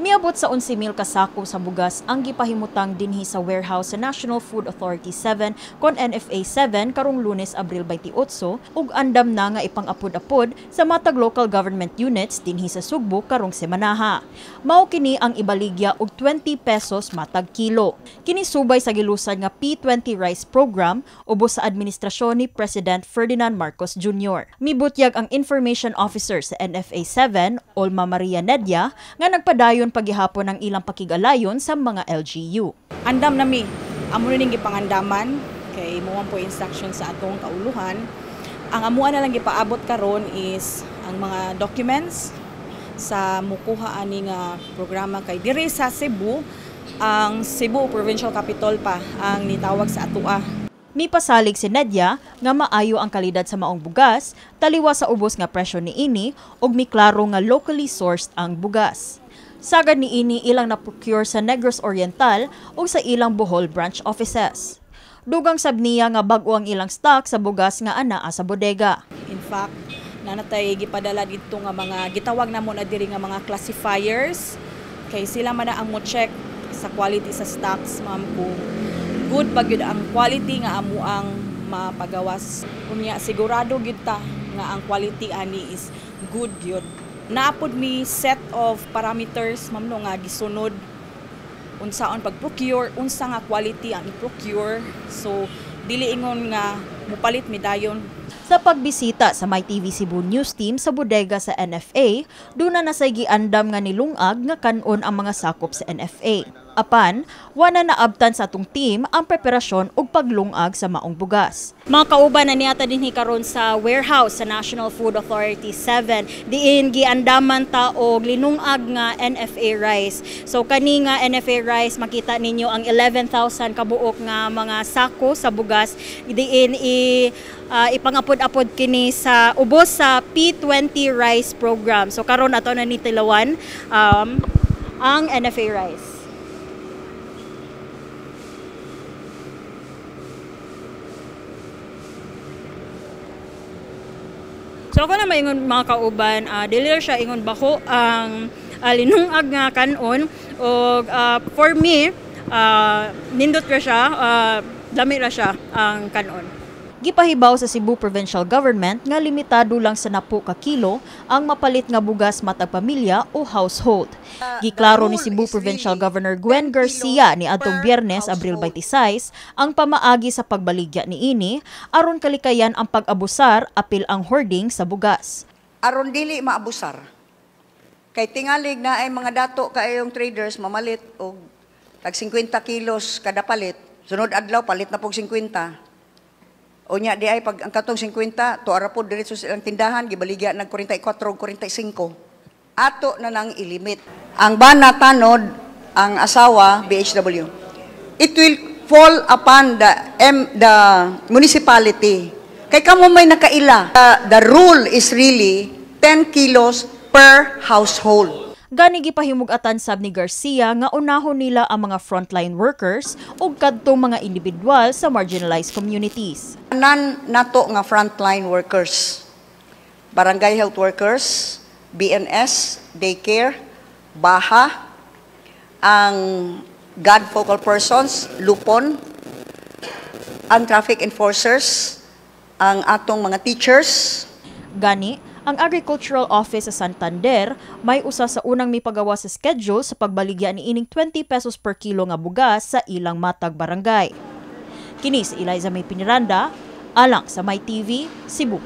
Miabot sa 11,000 ka sako sa bugas ang gipahimutang dinhi sa warehouse sa National Food Authority 7 kon NFA 7 karong Lunes, Abril 28 ug andam na nga ipang-apod-apod sa matag local government units dinhi sa Sugbo karong semanaha. Mao kini ang ibaligya og 20 pesos matag kilo. Kini subay sa gilusan nga P20 rice program ubos sa administrasyon ni President Ferdinand Marcos Jr. Mibutyag ang information officer sa NFA 7, Olma Maria Nedia, nga nagpadayon pagihapon ang ilang pakigalayon sa mga LGU. Andam nami, amo ning gipangandaman kay mo po instruction sa atong kauluhan. Ang amuan na lang gipaabot karon is ang mga documents sa mukuha ani nga programa kay diri sa Cebu, ang Cebu Provincial Capital pa ang nitawag sa atua. Mipasalig si Nedia nga maayo ang kalidad sa maong bugas, taliwa sa ubos nga presyo niini ug miklaro nga locally sourced ang bugas. Sagad niini ilang na-procure sa Negros Oriental o sa ilang Bohol branch offices. Dugang sab niya nga bag-o ang ilang stock sa bugas nga anaa sa bodega. In fact, nanatay gipadala dito nga mga gitawag na mo na diri nga mga classifiers kay sila man ang mo check sa quality sa stocks, ma'am, kung good ba gyud ang quality nga amo ang mapagawas. Unya sigurado gyud ta nga ang quality ani is good gyud. Naapod mi set of parameters, ma'am, no, nga gisunod unsaon pag-procure, unsa nga quality ang i-procure. So dili ingon nga mupalit mi dayon. Sa pagbisita sa MyTV Cebu News Team sa bodega sa NFA, duna na say giandam nga nilungag nga kanon ang mga sakop sa NFA. Apan, wala na abtan sa atong team ang preparasyon ug paglungag sa maong bugas. Mga kauban na niyata dinhi karon sa warehouse sa National Food Authority 7, diin giandaman ta og linungag nga NFA rice. So kani nga NFA rice makita ninyo ang 11,000 kabuok nga mga sako sa bugas, diin ipangapod-apod kini sa ubos sa P20 rice program. So karon ato na nitilawan ang NFA rice. So ako na maingon mga kauban, dili siya ingon bako ang linungag nga kanon og for me nindot ra siya, dami ra siya ang kanon. Gipahibaw sa Cebu Provincial Government nga limitado lang sa 10 ka kilo ang mapalit nga bugas matag pamilya o household. Giklaro ni Cebu Provincial Governor Gwen Garcia ni adtong Biyernes, Abril 26 ang pamaagi sa pagbaligya niini aron kalikayan ang pag-abusar apil ang hoarding sa bugas. Aron dili maabusar. Kay tingalig na ay mga dato kaayong traders mamalit og tag 50 kilos kada palit. Sunod adlaw palit na pog 50. O nya di ay pag ang katong 50 to arapod diretso sa ilang tindahan gibaligya nag 44 45. Ato na nang ilimit. Ang bana tanod ang asawa BHW. It will fall upon the municipality. Kay kamo may nakaila. The rule is really 10 kilos per household. Gani gipahimug-atan sab ni Garcia nga unahon nila ang mga frontline workers ug kadtong mga individual sa marginalized communities. Tanan nato nga frontline workers, barangay health workers, BNS, daycare, baha, ang God focal persons, lupon, ang traffic enforcers, ang atong mga teachers. Gani, ang Agricultural Office sa Santander may usa sa unang mipagawa sa schedule sa pagbaligya ni ining 20 pesos per kilo nga bugas sa ilang matag barangay. Kini si Eliza May Piniranda, alang sa MyTV, Cebu.